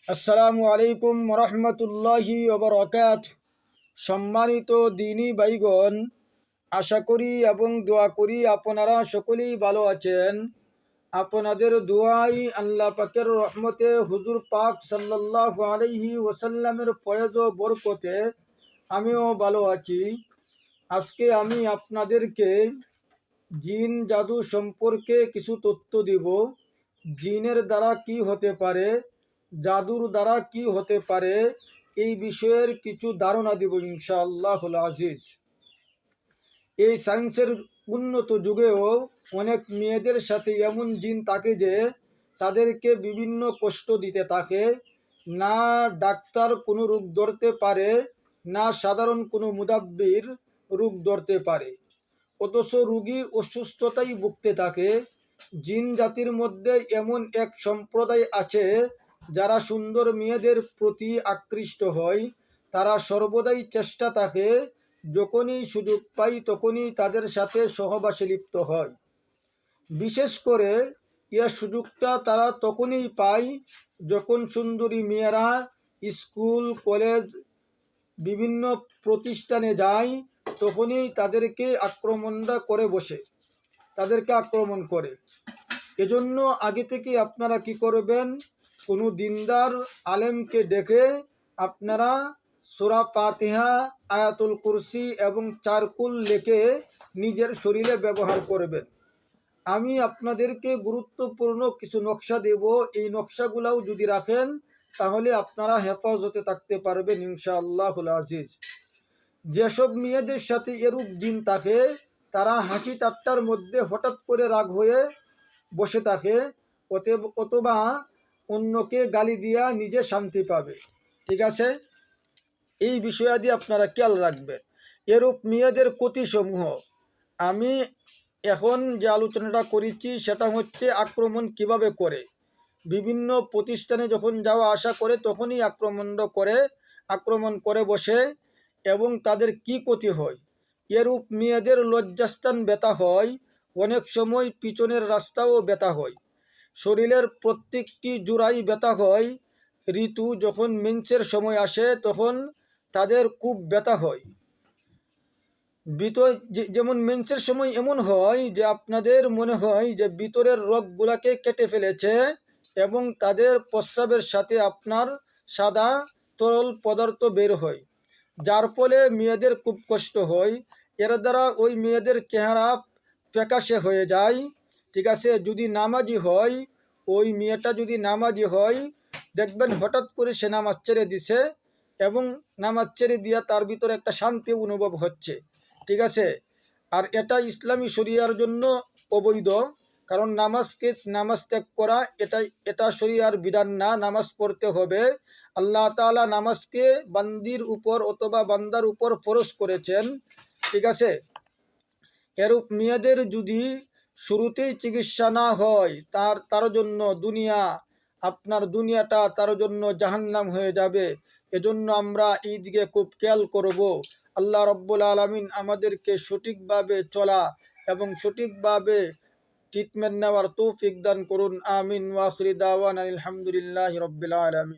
আসসালামু আলাইকুম রহমতুল্লাহি ওবরাকাতুহু। সম্মানিত দিনী ভাইগণ, আশা করি এবং দোয়া করি আপনারা সকলেই ভালো আছেন। আপনাদের দোয়াই, আল্লাহ পাকের রহমতে, হুজুর পাক সাল্লাল্লাহু আলাইহি ওয়াসাল্লামের ফয়েজ ও বরকতে আমিও ভালো আছি। আজকে আমি আপনাদেরকে জিন জাদু সম্পর্কে কিছু তথ্য দিব। জিনের দ্বারা কি হতে পারে, জাদুর দ্বারা কি হতে পারে, এই বিষয়ের কিছু ধারণা দিব ইনশাআল্লাহুল আজিজ। এই সায়েন্সের উন্নত যুগেও অনেক মেয়েদের সাথে এমন জিন থাকে যে তাদেরকে বিভিন্ন কষ্ট দিতে থাকে। না ডাক্তার কোনো রোগ ধরতে পারে, না সাধারণ কোনো মুদাব্বির রোগ ধরতে পারে, অথচ রোগী অসুস্থতায় ভুগতে থাকে। জিন জাতির মধ্যে এমন এক সম্প্রদায় আছে যারা সুন্দর মেয়েদের প্রতি আকৃষ্ট হয়। তারা সর্বদাই চেষ্টা থাকে, যখনই সুযোগ পাই তখনই তাদের সাথে সহবাসে লিপ্ত হয়। বিশেষ করে এ সুযোগটা তারা তখনই পায় যখন সুন্দরী মেয়েরা স্কুল, কলেজ, বিভিন্ন প্রতিষ্ঠানে যায়, তখনই তাদেরকে আক্রমণ করে। এজন্য আগে থেকে আপনারা কি করবেন, কোনো দিনদার আলেমকে ডেকে আপনারা সূরা ফাতিহা, আয়াতুল কুরসি এবং চারকুল লিখে নিজের শরীরে ব্যবহার করবেন। আমি আপনাদেরকে গুরুত্বপূর্ণ কিছু নকশা দেব। এই নকশাগুলাও যদি রাখেন তাহলে আপনারা হেফাজতে থাকতে পারবেন ইনশাআল্লাহুল আজিজ। যেসব মেয়েদের সাথে এরূপ জিন থাকে তারা হাসি ঠাট্টার মধ্যে হঠাৎ করে রাগ হয়ে বসে থাকে, অথবা অন্যকে গালি দিয়া নিজে শান্তি পাবে। ঠিক আছে, এই বিষয়াদি আপনারা খেয়াল রাখবেন। এরূপ মেয়েদের ক্ষতিসমূহ আমি এখন যে আলোচনাটা করেছি সেটা হচ্ছে আক্রমণ কিভাবে করে। বিভিন্ন প্রতিষ্ঠানে যখন যাওয়া আসা করে তখনই আক্রমণ করে বসে এবং তাদের কি ক্ষতি হয়। এরূপ মেয়েদের লজ্জাস্থান ব্যথা হয়, অনেক সময় পিছনের রাস্তাও ব্যথা হয়, শরীরের প্রত্যেকটি জোড়াই ব্যথা হয়। ঋতু যখন মেন্সের সময় আসে তখন তাদের খুব ব্যথা হয়। যেমন মেন্সের সময় এমন হয় যে আপনাদের মনে হয় যে ভিতরের রগগুলাকে কেটে ফেলেছে এবং তাদের প্রস্রাবের সাথে আপনার সাদা তরল পদার্থ বের হয়, যার ফলে মেয়েদের খুব কষ্ট হয়। এর দ্বারা ওই মেয়েদের চেহারা ফ্যাকাশে হয়ে যায়। ঠিক আছে, যদি নামাজি হয়, ওই মেয়েটা যদি নামাজি হয়, দেখবেন হঠাৎ করে সে নামাজ ছেড়ে দিছে এবং নামাজ ছেড়ে দিয়া তার ভিতরে একটা শান্তি অনুভব হচ্ছে। ঠিক আছে, আর এটা ইসলামী শরিয়ার জন্য অবৈধ, কারণ নামাজ ত্যাগ করা এটা শরিয়ার বিধান না। নামাজ পড়তে হবে। আল্লাহ তাআলা নামাজকে বান্দির উপর অথবা বান্দার উপর ফরজ করেছেন। ঠিক আছে, এরূপ মেয়েদের যদি শুরুতেই চিকিৎসা না হয় তার জন্য দুনিয়াটা তার জন্য জাহান্নাম হয়ে যাবে। এজন্য আমরা এই দিকে খুব খেয়াল করব। আল্লাহ রব্বুল আলামিন আমাদেরকে সঠিকভাবে চলা এবং সঠিকভাবে ট্রিটমেন্ট নেওয়ার তৌফিক দান করুন। আমিন ওয়া আখিরি দাওয়ানা আলহামদুলিল্লাহি রাব্বিল আলামিন।